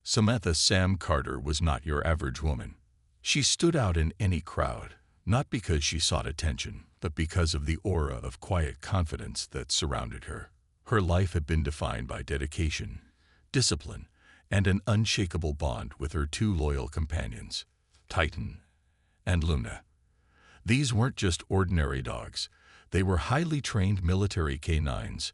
Samantha Sam Carter was not your average woman. She stood out in any crowd, not because she sought attention, but because of the aura of quiet confidence that surrounded her. Her life had been defined by dedication, discipline, and an unshakable bond with her two loyal companions, Titan and Luna. These weren't just ordinary dogs. They were highly trained military canines,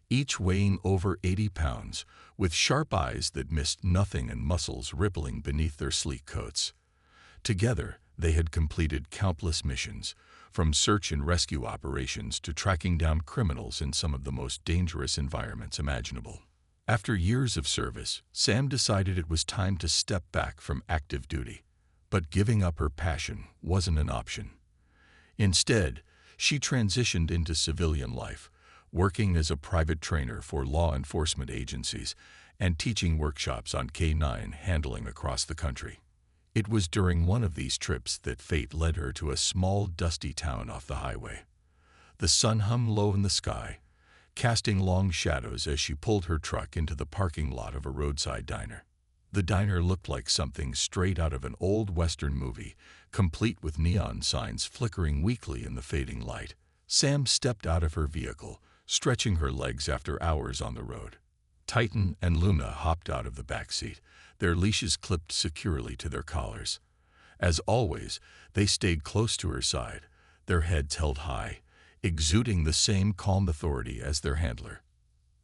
each weighing over 80 pounds, with sharp eyes that missed nothing and muscles rippling beneath their sleek coats. Together, they had completed countless missions, from search and rescue operations to tracking down criminals in some of the most dangerous environments imaginable. After years of service, Sam decided it was time to step back from active duty. But giving up her passion wasn't an option. Instead, she transitioned into civilian life, working as a private trainer for law enforcement agencies and teaching workshops on K9 handling across the country. It was during one of these trips that fate led her to a small, dusty town off the highway. The sun hung low in the sky, casting long shadows as she pulled her truck into the parking lot of a roadside diner. The diner looked like something straight out of an old Western movie, complete with neon signs flickering weakly in the fading light. Sam stepped out of her vehicle, stretching her legs after hours on the road. Titan and Luna hopped out of the back seat, their leashes clipped securely to their collars. As always, they stayed close to her side, their heads held high, exuding the same calm authority as their handler.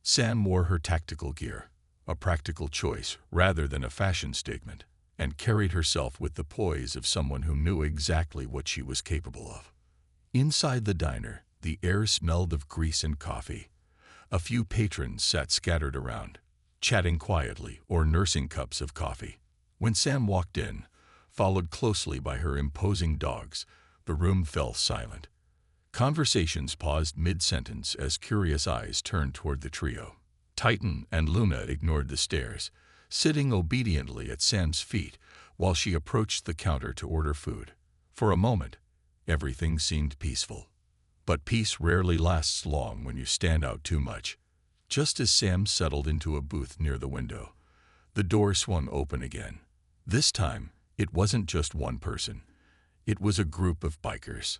Sam wore her tactical gear, a practical choice rather than a fashion statement, and carried herself with the poise of someone who knew exactly what she was capable of. Inside the diner, the air smelled of grease and coffee. A few patrons sat scattered around, chatting quietly or nursing cups of coffee. When Sam walked in, followed closely by her imposing dogs, the room fell silent. Conversations paused mid-sentence as curious eyes turned toward the trio. Titan and Luna ignored the stares, sitting obediently at Sam's feet while she approached the counter to order food. For a moment, everything seemed peaceful. But peace rarely lasts long when you stand out too much. Just as Sam settled into a booth near the window, the door swung open again. This time, it wasn't just one person. It was a group of bikers.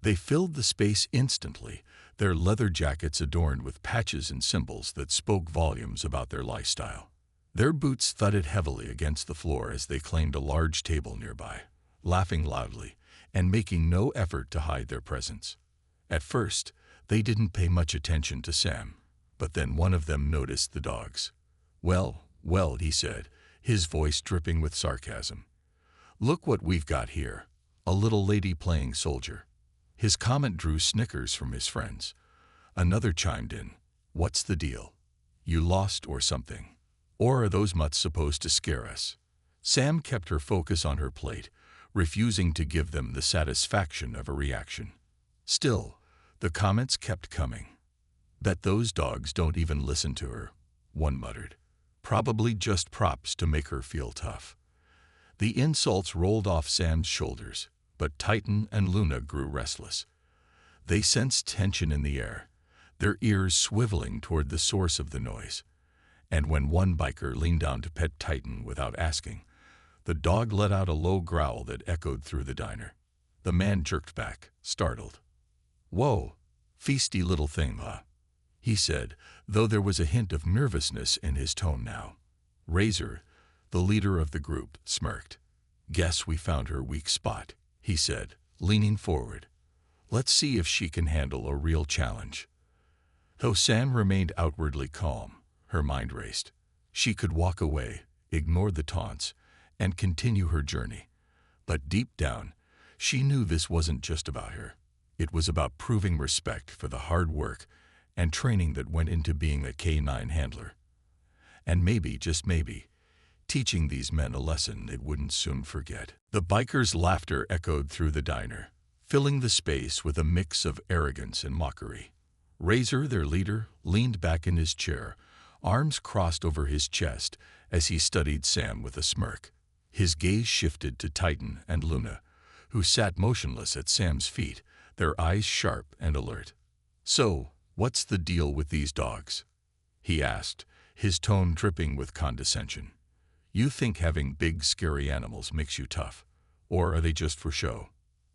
They filled the space instantly, their leather jackets adorned with patches and symbols that spoke volumes about their lifestyle. Their boots thudded heavily against the floor as they claimed a large table nearby, laughing loudly and making no effort to hide their presence. At first, they didn't pay much attention to Sam, but then one of them noticed the dogs. Well, he said, his voice dripping with sarcasm. "Look what we've got here, a little lady playing soldier." His comment drew snickers from his friends. Another chimed in, "What's the deal? You lost or something? Or are those mutts supposed to scare us?" Sam kept her focus on her plate, refusing to give them the satisfaction of a reaction. Still, the comments kept coming. "Bet those dogs don't even listen to her," one muttered. "Probably just props to make her feel tough." The insults rolled off Sam's shoulders, but Titan and Luna grew restless. They sensed tension in the air, their ears swiveling toward the source of the noise. And when one biker leaned down to pet Titan without asking, the dog let out a low growl that echoed through the diner. The man jerked back, startled. "Whoa, feisty little thing, huh?" he said, though there was a hint of nervousness in his tone now. Razor, the leader of the group, smirked. "Guess we found her weak spot," he said, leaning forward. "Let's see if she can handle a real challenge." Though Sam remained outwardly calm, her mind raced. She could walk away, ignore the taunts, and continue her journey. But deep down, she knew this wasn't just about her. It was about proving respect for the hard work and training that went into being a K9 handler. And maybe, just maybe, teaching these men a lesson they wouldn't soon forget. The bikers' laughter echoed through the diner, filling the space with a mix of arrogance and mockery. Razor, their leader, leaned back in his chair, arms crossed over his chest as he studied Sam with a smirk. His gaze shifted to Titan and Luna, who sat motionless at Sam's feet, their eyes sharp and alert. "So, what's the deal with these dogs?" he asked, his tone dripping with condescension. You think having big, scary animals makes you tough, or are they just for show?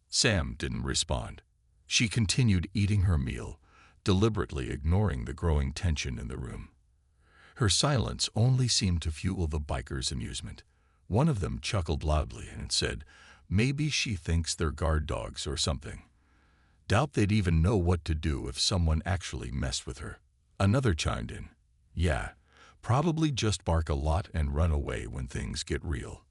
Sam didn't respond. She continued eating her meal, deliberately ignoring the growing tension in the room. Her silence only seemed to fuel the bikers' amusement. One of them chuckled loudly and said, "Maybe she thinks they're guard dogs or something. Doubt they'd even know what to do if someone actually messed with her." Another chimed in, "Yeah, probably just bark a lot and run away when things get real."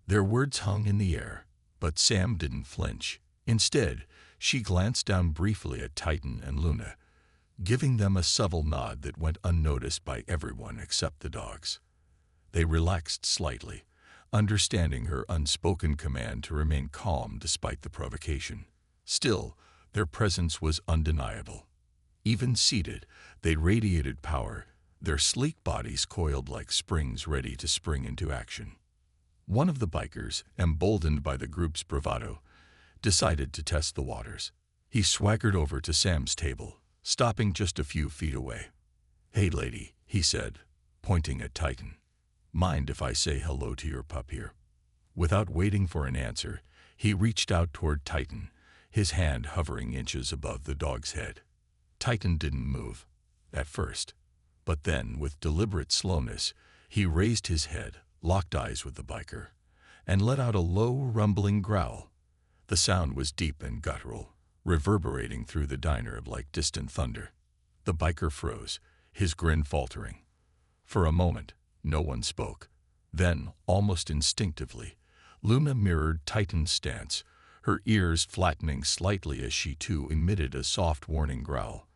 Their words hung in the air, but Sam didn't flinch. Instead, she glanced down briefly at Titan and Luna, giving them a subtle nod that went unnoticed by everyone except the dogs. They relaxed slightly, understanding her unspoken command to remain calm despite the provocation. Still, their presence was undeniable. Even seated, they radiated power, their sleek bodies coiled like springs ready to spring into action. One of the bikers, emboldened by the group's bravado, decided to test the waters. He swaggered over to Sam's table, stopping just a few feet away. "Hey, lady," he said, pointing at Titan. "Mind if I say hello to your pup here?" Without waiting for an answer, he reached out toward Titan, his hand hovering inches above the dog's head. Titan didn't move, at first, but then, with deliberate slowness, he raised his head, locked eyes with the biker, and let out a low, rumbling growl. The sound was deep and guttural, reverberating through the diner like distant thunder. The biker froze, his grin faltering. For a moment, no one spoke. Then, almost instinctively, Luna mirrored Titan's stance, her ears flattening slightly as she too emitted a soft warning growl.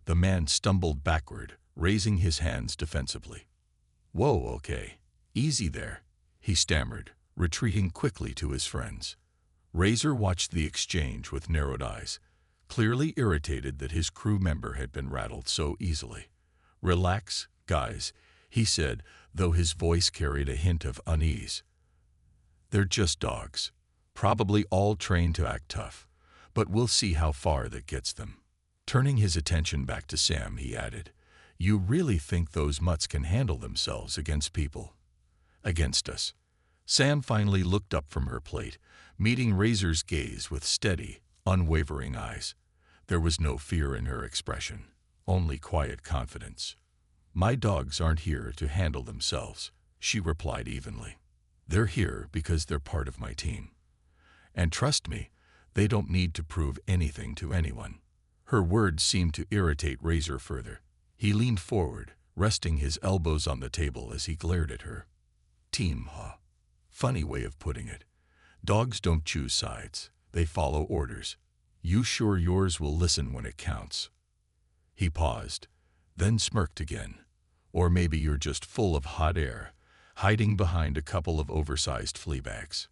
The man stumbled backward, raising his hands defensively. "Whoa, okay. Easy there," he stammered, retreating quickly to his friends. Razor watched the exchange with narrowed eyes, clearly irritated that his crew member had been rattled so easily. "Relax, guys," he said, though his voice carried a hint of unease. "They're just dogs, probably all trained to act tough, but we'll see how far that gets them." Turning his attention back to Sam, he added, "You really think those mutts can handle themselves against people?" "Against us." Sam finally looked up from her plate, meeting Razor's gaze with steady, unwavering eyes. There was no fear in her expression, only quiet confidence. "My dogs aren't here to handle themselves," she replied evenly. "They're here because they're part of my team. And trust me, they don't need to prove anything to anyone." Her words seemed to irritate Razor further. He leaned forward, resting his elbows on the table as he glared at her. "Team, huh? Funny way of putting it. Dogs don't choose sides. They follow orders. You sure yours will listen when it counts?" He paused, then smirked again. "Or maybe you're just full of hot air, hiding behind a couple of oversized flea bags."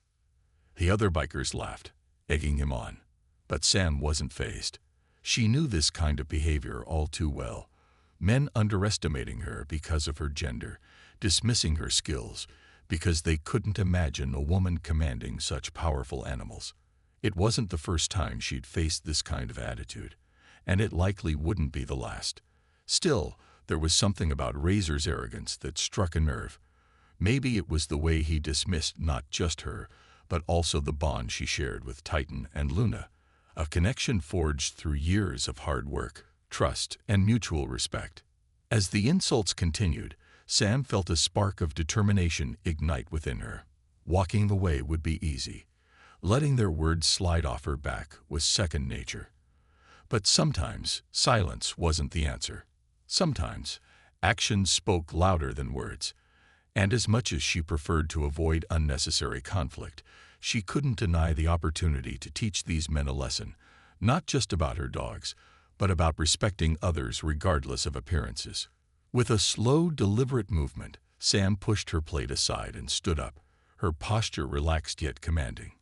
The other bikers laughed, egging him on. But Sam wasn't fazed. She knew this kind of behavior all too well. Men underestimating her because of her gender, dismissing her skills because they couldn't imagine a woman commanding such powerful animals. It wasn't the first time she'd faced this kind of attitude, and it likely wouldn't be the last. Still, there was something about Razor's arrogance that struck a nerve. Maybe it was the way he dismissed not just her, but also the bond she shared with Titan and Luna, a connection forged through years of hard work, trust, and mutual respect. As the insults continued, Sam felt a spark of determination ignite within her. Walking away would be easy. Letting their words slide off her back was second nature. But sometimes silence wasn't the answer. Sometimes actions spoke louder than words. And as much as she preferred to avoid unnecessary conflict, she couldn't deny the opportunity to teach these men a lesson, not just about her dogs, but about respecting others regardless of appearances. With a slow, deliberate movement, Sam pushed her plate aside and stood up, her posture relaxed yet commanding.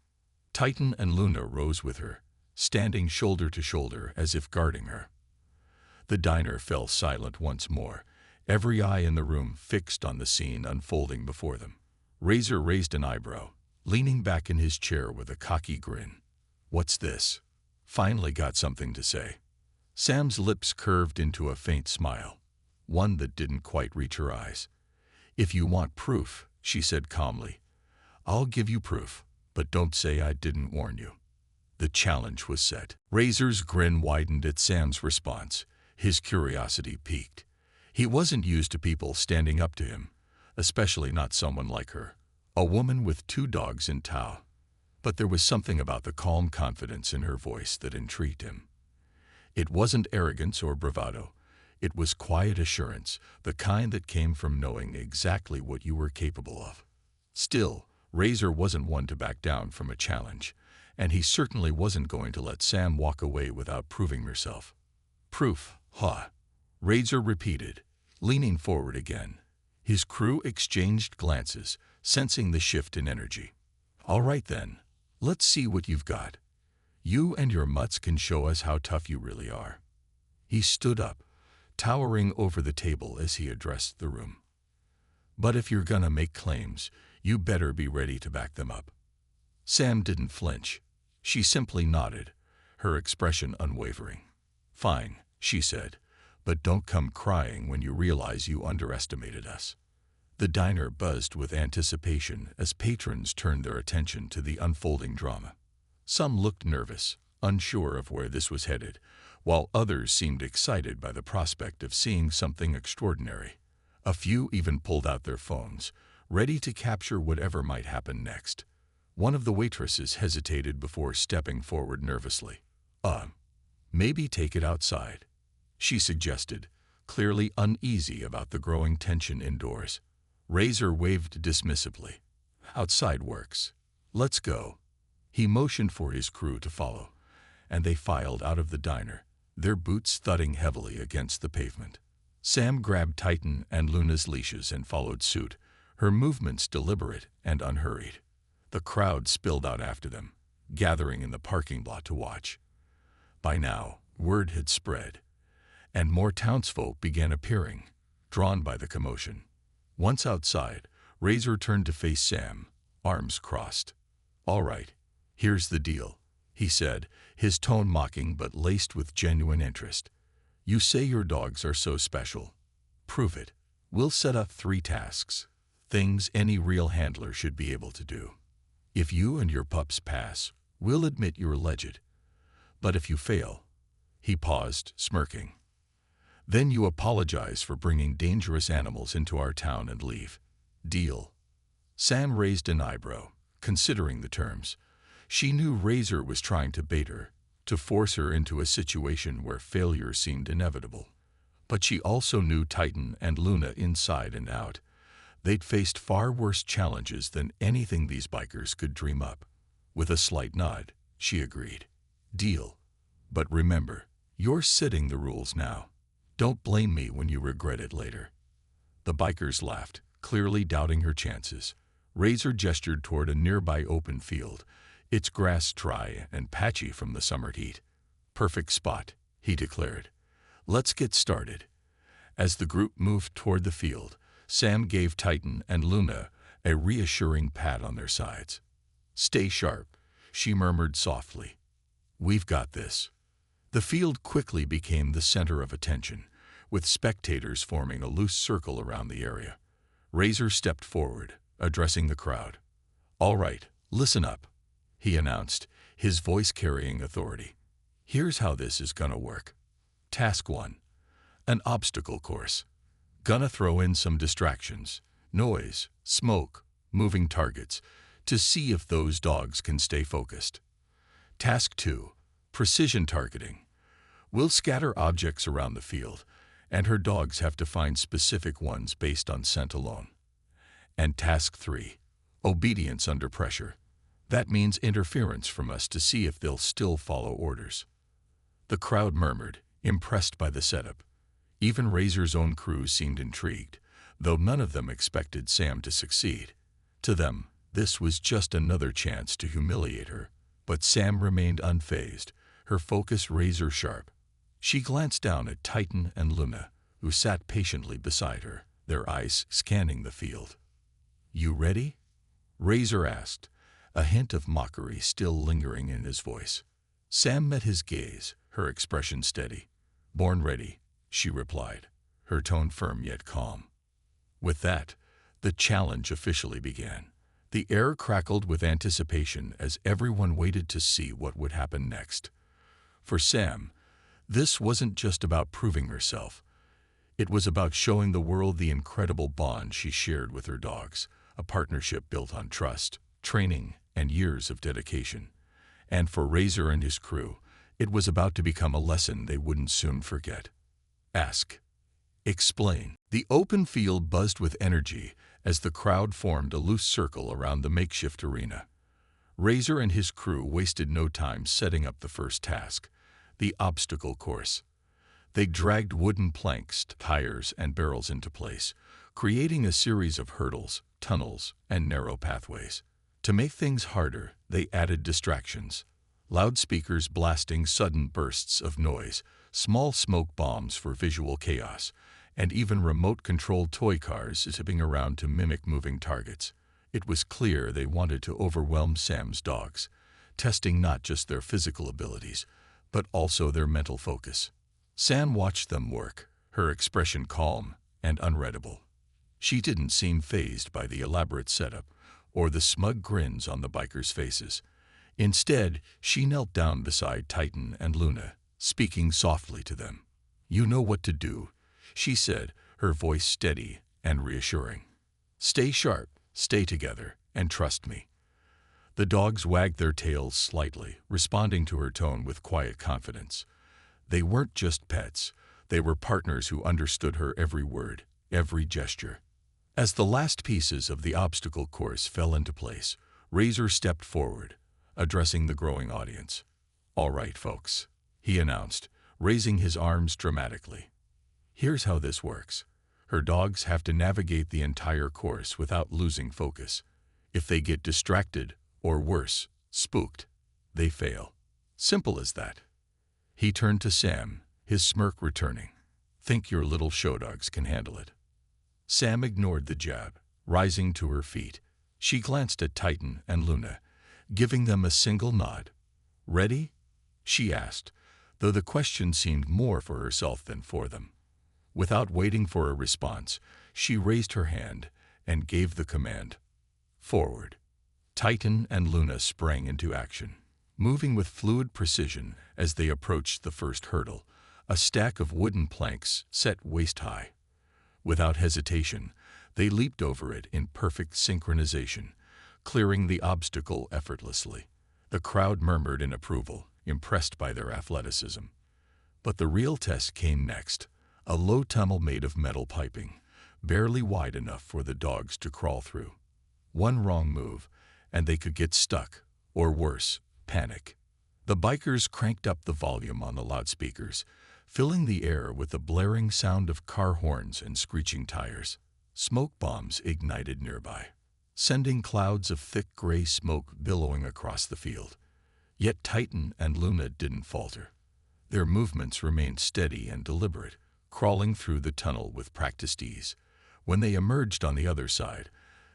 Titan and Luna rose with her, standing shoulder to shoulder as if guarding her. The diner fell silent once more, every eye in the room fixed on the scene unfolding before them. Razor raised an eyebrow, leaning back in his chair with a cocky grin. "What's this?" Finally got something to say. Sam's lips curved into a faint smile, one that didn't quite reach her eyes. "If you want proof, she said calmly. "I'll give you proof, but don't say I didn't warn you." The challenge was set. Razor's grin widened at Sam's response. His curiosity piqued. He wasn't used to people standing up to him, especially not someone like her, a woman with 2 dogs in tow. But there was something about the calm confidence in her voice that intrigued him. It wasn't arrogance or bravado. It was quiet assurance, the kind that came from knowing exactly what you were capable of. Still, Razor wasn't one to back down from a challenge, and he certainly wasn't going to let Sam walk away without proving herself. "Proof, huh?" Razor repeated, leaning forward again. His crew exchanged glances, sensing the shift in energy. "All right then, let's see what you've got. You and your mutts can show us how tough you really are." He stood up, towering over the table as he addressed the room. "But if you're gonna make claims, you better be ready to back them up." Sam didn't flinch. She simply nodded, her expression unwavering. "Fine," she said, "but don't come crying when you realize you underestimated us." The diner buzzed with anticipation as patrons turned their attention to the unfolding drama. Some looked nervous, unsure of where this was headed, while others seemed excited by the prospect of seeing something extraordinary. A few even pulled out their phones, ready to capture whatever might happen next. One of the waitresses hesitated before stepping forward nervously. Maybe take it outside," she suggested, clearly uneasy about the growing tension indoors. Razor waved dismissively. "Outside works. Let's go." He motioned for his crew to follow, and they filed out of the diner, their boots thudding heavily against the pavement. Sam grabbed Titan and Luna's leashes and followed suit, her movements deliberate and unhurried. The crowd spilled out after them, gathering in the parking lot to watch. By now, word had spread, and more townsfolk began appearing, drawn by the commotion. Once outside, Razor turned to face Sam, arms crossed. "All right, here's the deal," he said, his tone mocking but laced with genuine interest. "You say your dogs are so special. Prove it. We'll set up 3 tasks, things any real handler should be able to do. If you and your pups pass, we'll admit you're legit. But if you fail—" He paused, smirking. "Then you apologize for bringing dangerous animals into our town and leave. Deal?" Sam raised an eyebrow, considering the terms. She knew Razor was trying to bait her, to force her into a situation where failure seemed inevitable. But she also knew Titan and Luna inside and out. They'd faced far worse challenges than anything these bikers could dream up. With a slight nod, she agreed. "Deal. But remember, you're setting the rules now. Don't blame me when you regret it later." The bikers laughed, clearly doubting her chances. Razor gestured toward a nearby open field, its grass dry and patchy from the summer heat. "Perfect spot," he declared. "Let's get started." As the group moved toward the field, Sam gave Titan and Luna a reassuring pat on their sides. "Stay sharp," she murmured softly. "We've got this." The field quickly became the center of attention, with spectators forming a loose circle around the area. Razor stepped forward, addressing the crowd. "All right, listen up," he announced, his voice carrying authority. "Here's how this is gonna work. Task 1. An obstacle course. Gonna throw in some distractions, noise, smoke, moving targets, to see if those dogs can stay focused. Task 2. Precision targeting. We'll scatter objects around the field, and her dogs have to find specific ones based on scent alone. And Task 3. Obedience under pressure. That means interference from us to see if they'll still follow orders." The crowd murmured, impressed by the setup. Even Razor's own crew seemed intrigued, though none of them expected Sam to succeed. To them, this was just another chance to humiliate her. But Sam remained unfazed, her focus razor sharp. She glanced down at Titan and Luna, who sat patiently beside her, their eyes scanning the field. "You ready?" Razor asked, a hint of mockery still lingering in his voice. Sam met his gaze, her expression steady. "Born ready," she replied, her tone firm yet calm. With that, The challenge officially began. The air crackled with anticipation as everyone waited to see what would happen next. For Sam, this wasn't just about proving herself. It was about showing the world the incredible bond she shared with her dogs, a partnership built on trust, training, and years of dedication. And for Razor and his crew, it was about to become a lesson they wouldn't soon forget. Ask. Explain. The open field buzzed with energy as the crowd formed a loose circle around the makeshift arena. Razor and his crew wasted no time setting up the first task, the obstacle course. They dragged wooden planks, tires, and barrels into place, creating a series of hurdles, tunnels, and narrow pathways. To make things harder, they added distractions. Loudspeakers blasting sudden bursts of noise, small smoke bombs for visual chaos, and even remote-controlled toy cars zipping around to mimic moving targets. It was clear they wanted to overwhelm Sam's dogs, testing not just their physical abilities, but also their mental focus. Sam watched them work, her expression calm and unreadable. She didn't seem fazed by the elaborate setup or the smug grins on the bikers' faces. Instead, she knelt down beside Titan and Luna, speaking softly to them. "You know what to do," she said, her voice steady and reassuring. "Stay sharp, stay together, and trust me." The dogs wagged their tails slightly, responding to her tone with quiet confidence. They weren't just pets, they were partners who understood her every word, every gesture. As the last pieces of the obstacle course fell into place, Razor stepped forward, addressing the growing audience. "All right, folks," he announced, raising his arms dramatically. "Here's how this works. Her dogs have to navigate the entire course without losing focus. If they get distracted, or worse, spooked, they fail. Simple as that." He turned to Sam, his smirk returning. "Think your little show dogs can handle it?" Sam ignored the jab, rising to her feet. She glanced at Titan and Luna, giving them a single nod. "Ready?" she asked, though the question seemed more for herself than for them. Without waiting for a response, she raised her hand and gave the command, "Forward." Titan and Luna sprang into action, moving with fluid precision as they approached the first hurdle, a stack of wooden planks set waist-high. Without hesitation, they leaped over it in perfect synchronization, clearing the obstacle effortlessly. The crowd murmured in approval, impressed by their athleticism. But the real test came next, a low tunnel made of metal piping, barely wide enough for the dogs to crawl through. One wrong move, and they could get stuck, or worse, panic. The bikers cranked up the volume on the loudspeakers, filling the air with the blaring sound of car horns and screeching tires. Smoke bombs ignited nearby, sending clouds of thick gray smoke billowing across the field. Yet Titan and Luna didn't falter. Their movements remained steady and deliberate, crawling through the tunnel with practiced ease. When they emerged on the other side,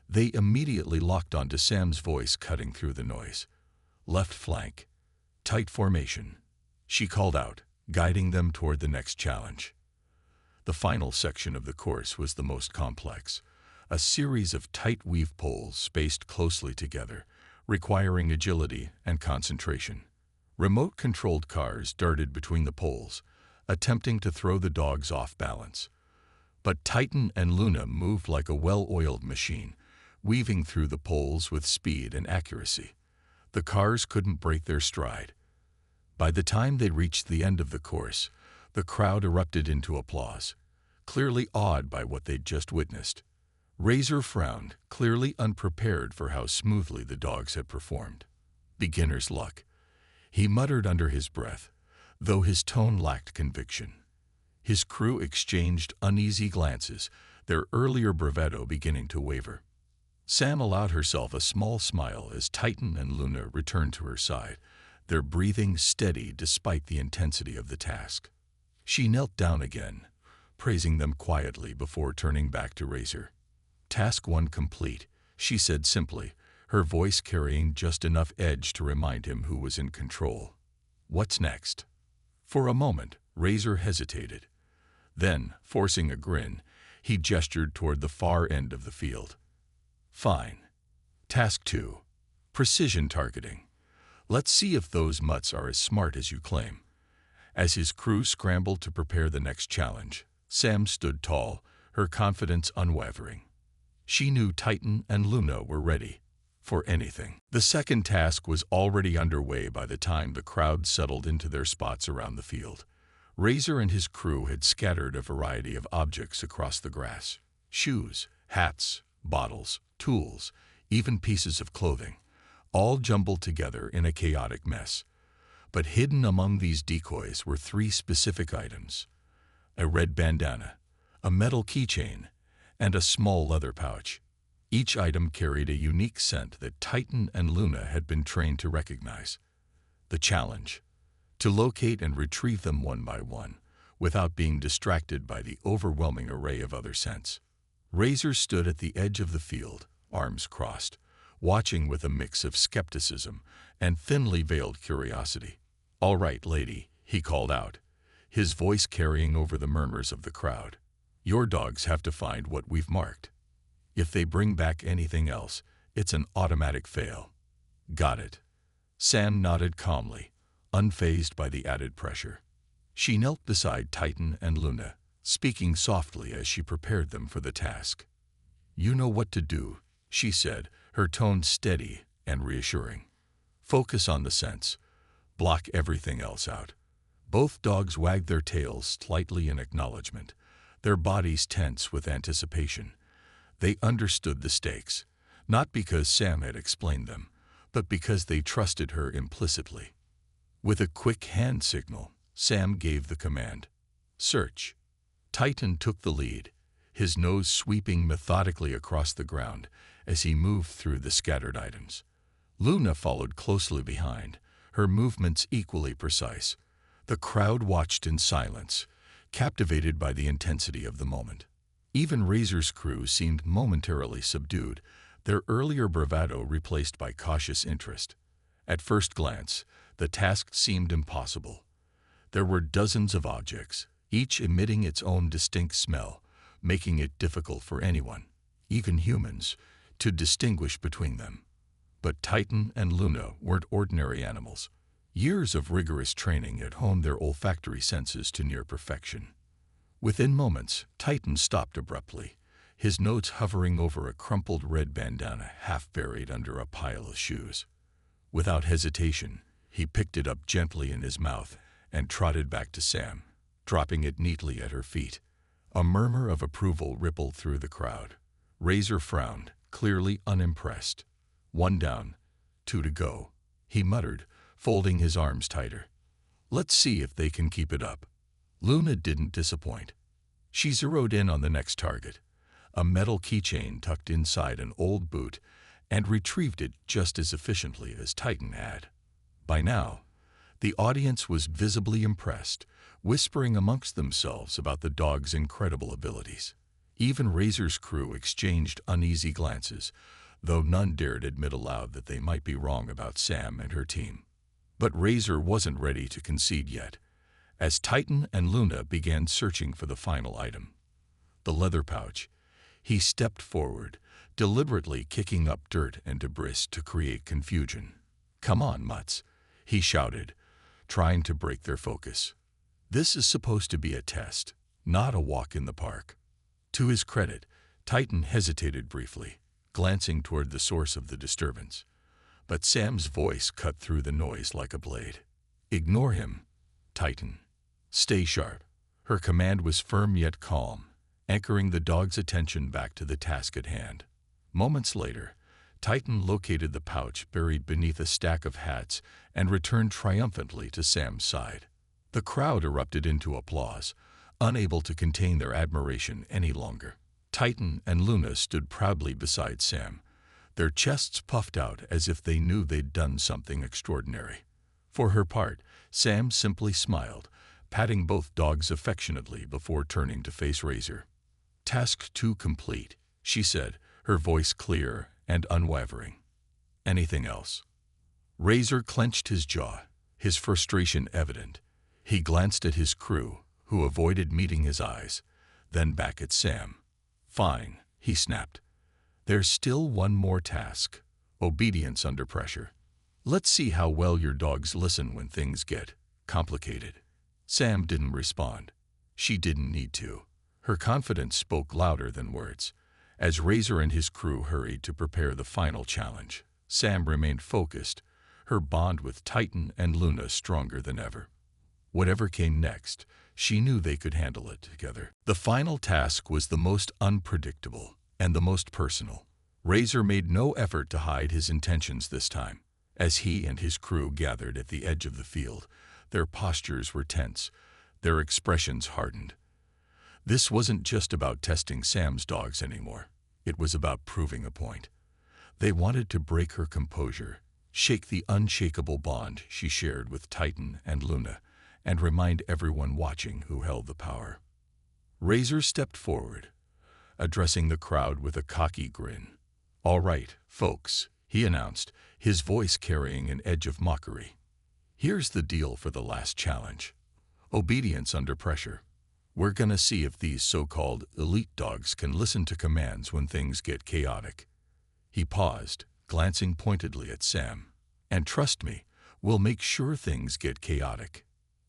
they immediately locked onto Sam's voice cutting through the noise. "Left flank. Tight formation," she called out, guiding them toward the next challenge. The final section of the course was the most complex, a series of tight weave poles spaced closely together, requiring agility and concentration. Remote-controlled cars darted between the poles, attempting to throw the dogs off balance. But Titan and Luna moved like a well-oiled machine, weaving through the poles with speed and accuracy. The cars couldn't break their stride. By the time they reached the end of the course, the crowd erupted into applause, clearly awed by what they'd just witnessed. Razor frowned, clearly unprepared for how smoothly the dogs had performed. "Beginner's luck," he muttered under his breath, though his tone lacked conviction. His crew exchanged uneasy glances, their earlier bravado beginning to waver. Sam allowed herself a small smile as Titan and Luna returned to her side, their breathing steady despite the intensity of the task. She knelt down again, praising them quietly before turning back to Razor. "Task 1 complete," she said simply, her voice carrying just enough edge to remind him who was in control. "What's next?" For a moment, Razor hesitated. Then, forcing a grin, He gestured toward the far end of the field. Fine. Task 2. Precision targeting. Let's see if those mutts are as smart as you claim. As his crew scrambled to prepare the next challenge, Sam stood tall, her confidence unwavering. She knew Titan and Luna were ready for anything. The second task was already underway by the time the crowd settled into their spots around the field. Razor and his crew had scattered a variety of objects across the grass. Shoes, hats, bottles, tools, even pieces of clothing, all jumbled together in a chaotic mess. But hidden among these decoys were 3 specific items: a red bandana, a metal keychain, and a small leather pouch. Each item carried a unique scent that Titan and Luna had been trained to recognize. The challenge: to locate and retrieve them one by one, without being distracted by the overwhelming array of other scents. Razor stood at the edge of the field, arms crossed, watching with a mix of skepticism and thinly veiled curiosity. "All right, lady," he called out, his voice carrying over the murmurs of the crowd. "Your dogs have to find what we've marked. If they bring back anything else, it's an automatic fail." "Got it." Sam nodded calmly, unfazed by the added pressure. She knelt beside Titan and Luna, speaking softly as she prepared them for the task. "You know what to do," she said, her tone steady and reassuring. "Focus on the scents. Block everything else out." Both dogs wagged their tails slightly in acknowledgement, their bodies tense with anticipation. They understood the stakes, not because Sam had explained them, but because they trusted her implicitly. With a quick hand signal, Sam gave the command, "Search." Titan took the lead, his nose sweeping methodically across the ground as he moved through the scattered items. Luna followed closely behind, her movements equally precise. The crowd watched in silence, captivated by the intensity of the moment. Even Razor's crew seemed momentarily subdued, their earlier bravado replaced by cautious interest. At first glance, the task seemed impossible. There were dozens of objects, each emitting its own distinct smell, making it difficult for anyone, even humans, to distinguish between them. But Titan and Luna weren't ordinary animals. Years of rigorous training had honed their olfactory senses to near perfection. Within moments, Titan stopped abruptly, his nose hovering over a crumpled red bandana half buried under a pile of shoes. Without hesitation, he picked it up gently in his mouth and trotted back to Sam, dropping it neatly at her feet. A murmur of approval rippled through the crowd. Razor frowned, clearly unimpressed. "One down, 2 to go," he muttered, folding his arms tighter. "Let's see if they can keep it up." Luna didn't disappoint. She zeroed in on the next target, a metal keychain tucked inside an old boot, and retrieved it just as efficiently as Titan had. By now, the audience was visibly impressed, whispering amongst themselves about the dog's incredible abilities. Even Razor's crew exchanged uneasy glances, though none dared admit aloud that they might be wrong about Sam and her team. But Razor wasn't ready to concede yet, as Titan and Luna began searching for the final item, the leather pouch. He stepped forward, deliberately kicking up dirt and debris to create confusion. "Come on, mutts," he shouted, trying to break their focus. "This is supposed to be a test, not a walk in the park." To his credit, Titan hesitated briefly, glancing toward the source of the disturbance. But Sam's voice cut through the noise like a blade. "Ignore him, Titan. Stay sharp." Her command was firm yet calm, anchoring the dog's attention back to the task at hand. Moments later, Titan located the pouch buried beneath a stack of hats and returned triumphantly to Sam's side. The crowd erupted into applause, unable to contain their admiration any longer. Titan and Luna stood proudly beside Sam, their chests puffed out as if they knew they'd done something extraordinary. For her part, Sam simply smiled, patting both dogs affectionately before turning to face Razor. "Task 2 complete," she said, her voice clear and unwavering. "Anything else?" Razor clenched his jaw, his frustration evident. He glanced at his crew, who avoided meeting his eyes, then back at Sam. Fine, he snapped. There's still one more task. Obedience under pressure. Let's see how well your dogs listen when things get complicated. Sam didn't respond. She didn't need to. Her confidence spoke louder than words. As Razor and his crew hurried to prepare the final challenge, Sam remained focused, her bond with Titan and Luna stronger than ever. Whatever came next, she knew they could handle it together. The final task was the most unpredictable and the most personal. Razor made no effort to hide his intentions this time. As he and his crew gathered at the edge of the field, their postures were tense, their expressions hardened. This wasn't just about testing Sam's dogs anymore. It was about proving a point. They wanted to break her composure, shake the unshakable bond she shared with Titan and Luna, and remind everyone watching who held the power. Razor stepped forward, addressing the crowd with a cocky grin. "All right, folks," he announced, his voice carrying an edge of mockery. "Here's the deal for the last challenge. Obedience under pressure. We're gonna see if these so-called elite dogs can listen to commands when things get chaotic." He paused, glancing pointedly at Sam. "And trust me, we'll make sure things get chaotic."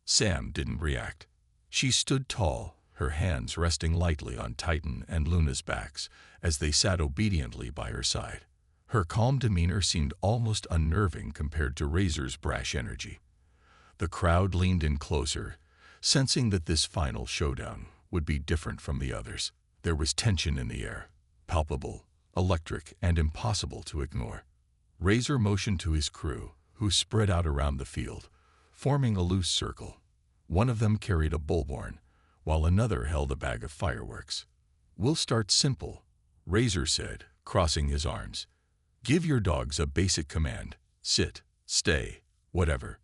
Sam didn't react. She stood tall, her hands resting lightly on Titan and Luna's backs as they sat obediently by her side. Her calm demeanor seemed almost unnerving compared to Razor's brash energy. The crowd leaned in closer, sensing that this final showdown would be different from the others. There was tension in the air, palpable, electric, and impossible to ignore. Razor motioned to his crew, who spread out around the field, forming a loose circle. One of them carried a bullhorn, while another held a bag of fireworks. "We'll start simple," Razor said, crossing his arms. "Give your dogs a basic command: sit, stay, whatever.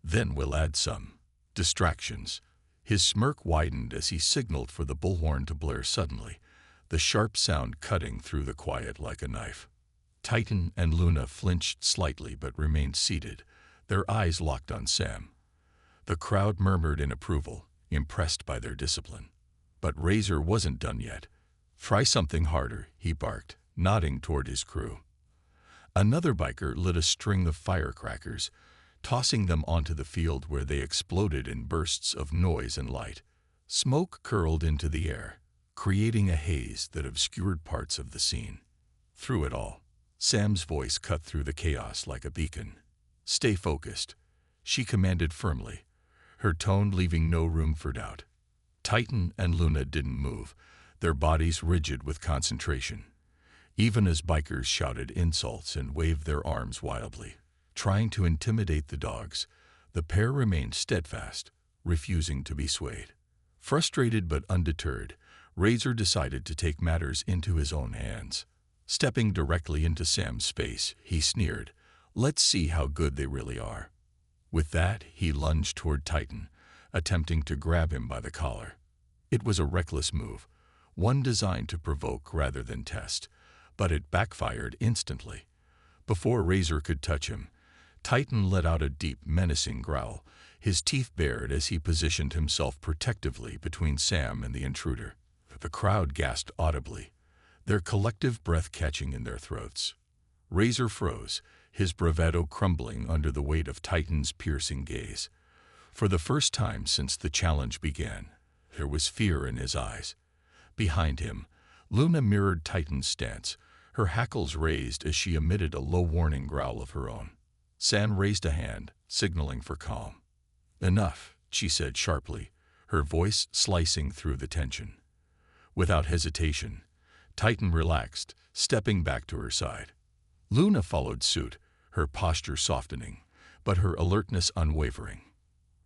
Then we'll add some distractions." His smirk widened as he signaled for the bullhorn to blare suddenly, the sharp sound cutting through the quiet like a knife. Titan and Luna flinched slightly but remained seated, their eyes locked on Sam. The crowd murmured in approval, impressed by their discipline. But Razor wasn't done yet. "Try something harder," he barked, nodding toward his crew. Another biker lit a string of firecrackers, tossing them onto the field where they exploded in bursts of noise and light. Smoke curled into the air, creating a haze that obscured parts of the scene. Through it all, Sam's voice cut through the chaos like a beacon. "Stay focused," she commanded firmly, her tone leaving no room for doubt. Titan and Luna didn't move, their bodies rigid with concentration, even as bikers shouted insults and waved their arms wildly. Trying to intimidate the dogs, the pair remained steadfast, refusing to be swayed. Frustrated but undeterred, Razor decided to take matters into his own hands. Stepping directly into Sam's space, he sneered, "Let's see how good they really are." With that, he lunged toward Titan, attempting to grab him by the collar. It was a reckless move, one designed to provoke rather than test, but it backfired instantly. Before Razor could touch him, Titan let out a deep, menacing growl, his teeth bared as he positioned himself protectively between Sam and the intruder. The crowd gasped audibly, their collective breath catching in their throats. Razor froze, his bravado crumbling under the weight of Titan's piercing gaze. For the first time since the challenge began, there was fear in his eyes. Behind him, Luna mirrored Titan's stance, her hackles raised as she emitted a low warning growl of her own. Sam raised a hand, signaling for calm. "Enough," she said sharply, her voice slicing through the tension. Without hesitation, Titan relaxed, stepping back to her side. Luna followed suit, her posture softening, but her alertness unwavering.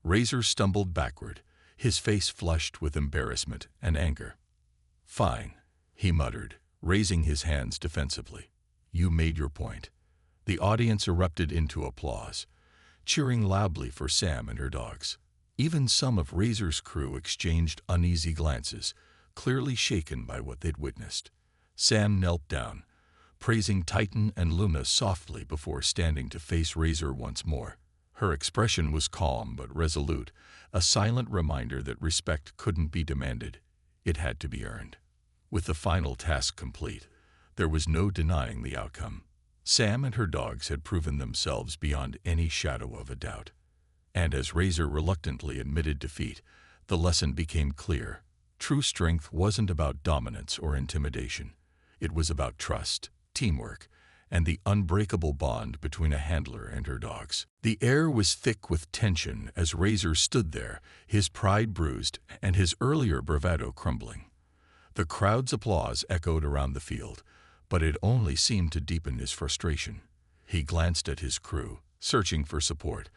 Razor stumbled backward, his face flushed with embarrassment and anger. "Fine," he muttered, raising his hands defensively. "You made your point." The audience erupted into applause, cheering loudly for Sam and her dogs. Even some of Razor's crew exchanged uneasy glances, clearly shaken by what they'd witnessed. Sam knelt down, praising Titan and Luna softly before standing to face Razor once more. Her expression was calm but resolute, a silent reminder that respect couldn't be demanded. It had to be earned. With the final task complete, there was no denying the outcome. Sam and her dogs had proven themselves beyond any shadow of a doubt. And as Razor reluctantly admitted defeat, the lesson became clear. True strength wasn't about dominance or intimidation. It was about trust, teamwork, and the unbreakable bond between a handler and her dogs. The air was thick with tension as Razor stood there, his pride bruised and his earlier bravado crumbling. The crowd's applause echoed around the field, but it only seemed to deepen his frustration. He glanced at his crew, searching for support,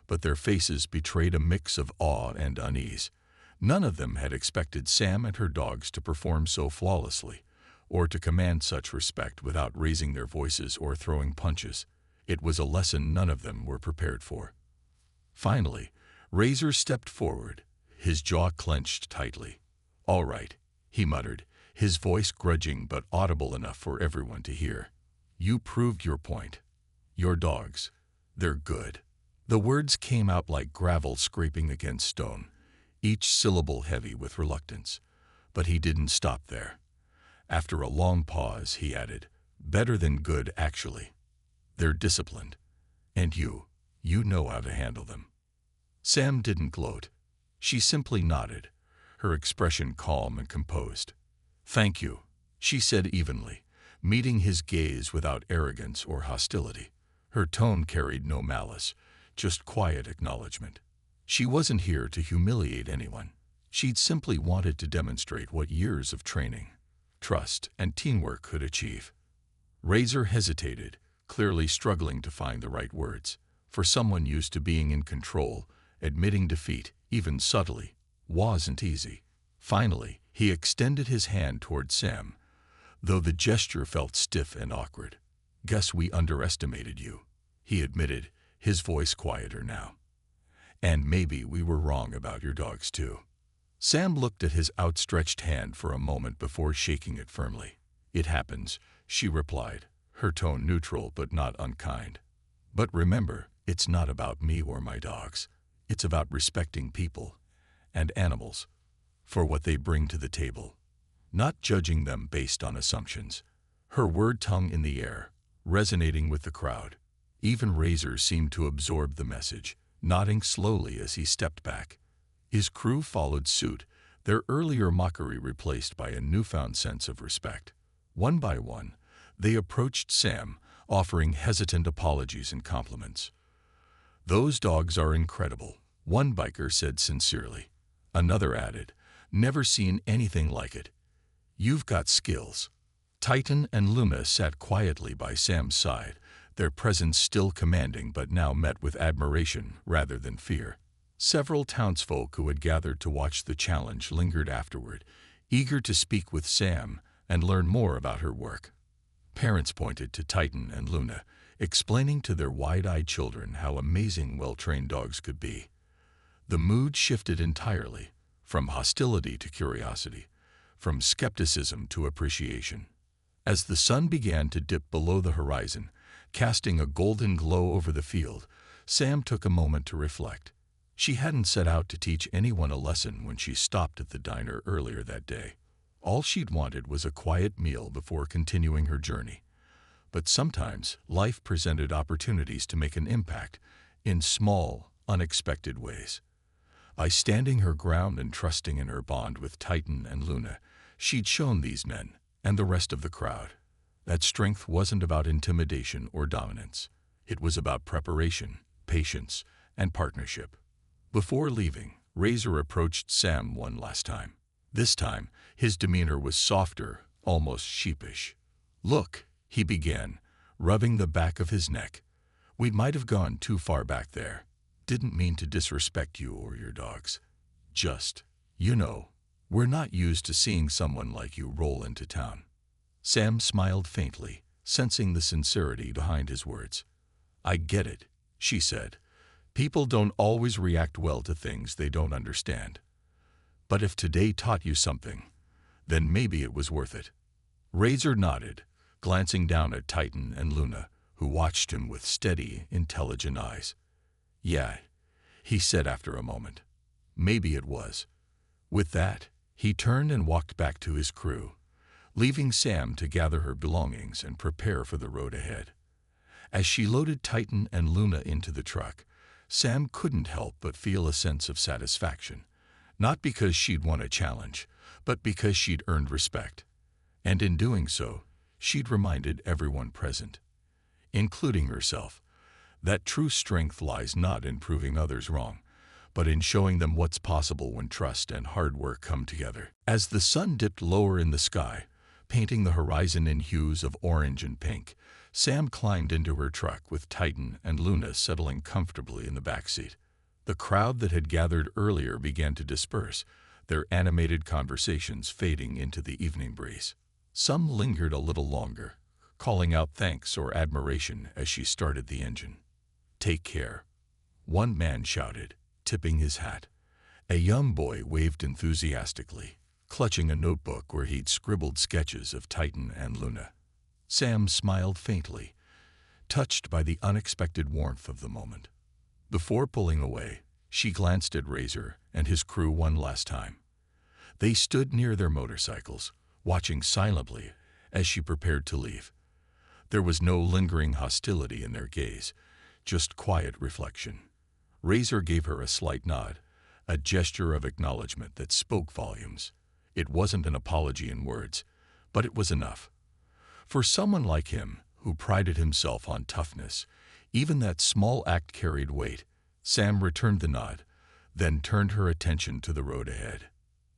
but their faces betrayed a mix of awe and unease. None of them had expected Sam and her dogs to perform so flawlessly, or to command such respect without raising their voices or throwing punches. It was a lesson none of them were prepared for. Finally, Razor stepped forward, his jaw clenched tightly. "All right," he muttered, his voice grudging but audible enough for everyone to hear. "You proved your point. Your dogs, they're good." The words came out like gravel scraping against stone, each syllable heavy with reluctance. But he didn't stop there. After a long pause, he added, "Better than good, actually. They're disciplined. And you know how to handle them." Sam didn't gloat. She simply nodded, her expression calm and composed. "Thank you," she said evenly, meeting his gaze without arrogance or hostility. Her tone carried no malice, just quiet acknowledgement. She wasn't here to humiliate anyone. She'd simply wanted to demonstrate what years of training, trust, and teamwork could achieve. Razor hesitated, clearly struggling to find the right words. For someone used to being in control, admitting defeat, even subtly, wasn't easy. Finally, he extended his hand toward Sam, though the gesture felt stiff and awkward. "Guess we underestimated you," he admitted, his voice quieter now. "And maybe we were wrong about your dogs, too." Sam looked at his outstretched hand for a moment before shaking it firmly. "It happens," she replied, her tone neutral but not unkind. "But remember, it's not about me or my dogs. It's about respecting people and animals for what they bring to the table, not judging them based on assumptions." Her word hung in the air, resonating with the crowd. Even Razor seemed to absorb the message, nodding slowly as he stepped back. His crew followed suit, their earlier mockery replaced by a newfound sense of respect. One by one, they approached Sam, offering hesitant apologies and compliments. "Those dogs are incredible," one biker said sincerely. Another added, "Never seen anything like it. You've got skills." Titan and Luna sat quietly by Sam's side, their presence still commanding but now met with admiration rather than fear. Several townsfolk who had gathered to watch the challenge lingered afterward, eager to speak with Sam and learn more about her work. Parents pointed to Titan and Luna, explaining to their wide-eyed children how amazing well-trained dogs could be. The mood shifted entirely, from hostility to curiosity, from skepticism to appreciation. As the sun began to dip below the horizon, casting a golden glow over the field, Sam took a moment to reflect. She hadn't set out to teach anyone a lesson when she stopped at the diner earlier that day. All she'd wanted was a quiet meal before continuing her journey. But sometimes life presented opportunities to make an impact in small, unexpected ways. By standing her ground and trusting in her bond with Titan and Luna, she'd shown these men, and the rest of the crowd, that strength wasn't about intimidation or dominance. It was about preparation, patience, and partnership. Before leaving, Razor approached Sam one last time. This time, his demeanor was softer, almost sheepish. "Look," he began, rubbing the back of his neck. "We might have gone too far back there. Didn't mean to disrespect you or your dogs. Just, we're not used to seeing someone like you roll into town." Sam smiled faintly, sensing the sincerity behind his words. "I get it," she said. "People don't always react well to things they don't understand. But if today taught you something, then maybe it was worth it." Razor nodded, glancing down at Titan and Luna, who watched him with steady, intelligent eyes. "Yeah," he said after a moment. "Maybe it was." With that, he turned and walked back to his crew, leaving Sam to gather her belongings and prepare for the road ahead. As she loaded Titan and Luna into the truck, Sam couldn't help but feel a sense of satisfaction, not because she'd won a challenge, but because she'd earned respect. And in doing so, she'd reminded everyone present, including herself, that true strength lies not in proving others wrong, but in showing them what's possible when trust and hard work come together. As the sun dipped lower in the sky, painting the horizon in hues of orange and pink, Sam climbed into her truck with Titan and Luna settling comfortably in the back seat. The crowd that had gathered earlier began to disperse, their animated conversations fading into the evening breeze. Some lingered a little longer, calling out thanks or admiration as she started the engine. "Take care," one man shouted, tipping his hat. A young boy waved enthusiastically, clutching a notebook where he'd scribbled sketches of Titan and Luna. Sam smiled faintly, touched by the unexpected warmth of the moment. Before pulling away, she glanced at Razor and his crew one last time. They stood near their motorcycles, watching silently as she prepared to leave. There was no lingering hostility in their gaze, just quiet reflection. Razor gave her a slight nod, a gesture of acknowledgement that spoke volumes. It wasn't an apology in words, but it was enough. For someone like him, who prided himself on toughness, even that small act carried weight. Sam returned the nod, then turned her attention to the road ahead.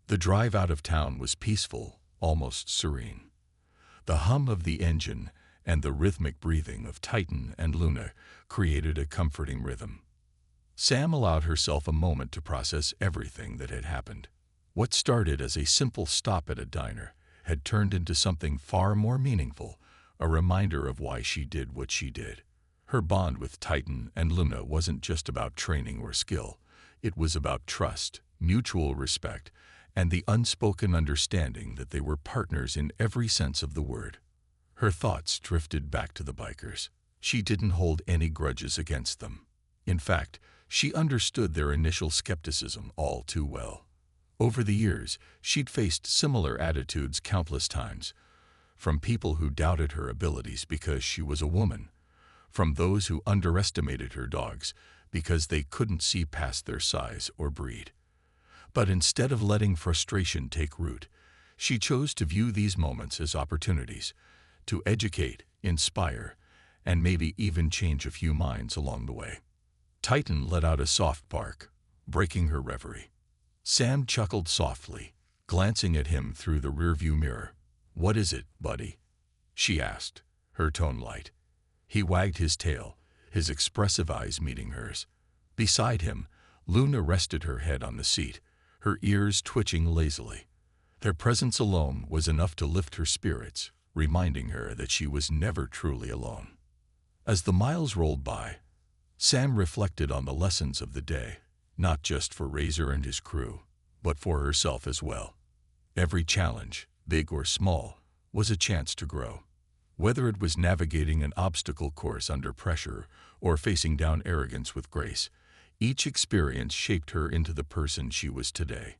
The drive out of town was peaceful, almost serene. The hum of the engine and the rhythmic breathing of Titan and Luna created a comforting rhythm. Sam allowed herself a moment to process everything that had happened. What started as a simple stop at a diner had turned into something far more meaningful, a reminder of why she did what she did. Her bond with Titan and Luna wasn't just about training or skill. It was about trust, mutual respect, and the unspoken understanding that they were partners in every sense of the word. Her thoughts drifted back to the bikers. She didn't hold any grudges against them. In fact, she understood their initial skepticism all too well. Over the years, she'd faced similar attitudes countless times, from people who doubted her abilities because she was a woman, from those who underestimated her dogs because they couldn't see past their size or breed. But instead of letting frustration take root, she chose to view these moments as opportunities to educate, inspire, and maybe even change a few minds along the way. Titan let out a soft bark, breaking her reverie. Sam chuckled softly, glancing at him through the rearview mirror. "What is it, buddy?" she asked, her tone light. He wagged his tail, his expressive eyes meeting hers. Beside him, Luna rested her head on the seat, her ears twitching lazily. Their presence alone was enough to lift her spirits, reminding her that she was never truly alone. As the miles rolled by, Sam reflected on the lessons of the day, not just for Razor and his crew, but for herself as well. Every challenge, big or small, was a chance to grow. Whether it was navigating an obstacle course under pressure or facing down arrogance with grace, each experience shaped her into the person she was today.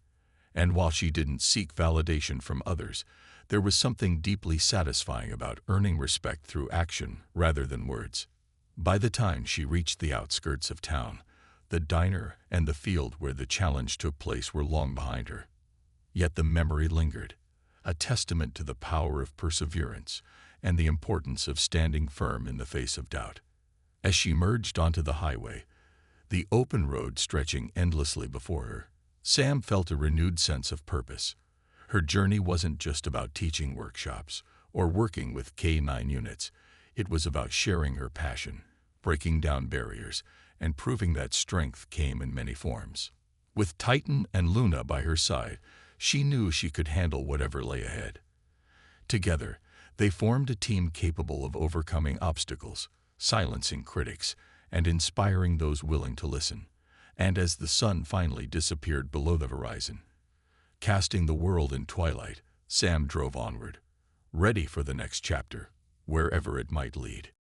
And while she didn't seek validation from others, there was something deeply satisfying about earning respect through action rather than words. By the time she reached the outskirts of town, the diner and the field where the challenge took place were long behind her. Yet the memory lingered, a testament to the power of perseverance and the importance of standing firm in the face of doubt. As she merged onto the highway, the open road stretching endlessly before her, Sam felt a renewed sense of purpose. Her journey wasn't just about teaching workshops or working with K9 units. It was about sharing her passion, breaking down barriers, and proving that strength came in many forms. With Titan and Luna by her side, she knew she could handle whatever lay ahead. Together, they formed a team capable of overcoming obstacles, silencing critics, and inspiring those willing to listen. And as the sun finally disappeared below the horizon, casting the world in twilight, Sam drove onward, ready for the next chapter, wherever it might lead.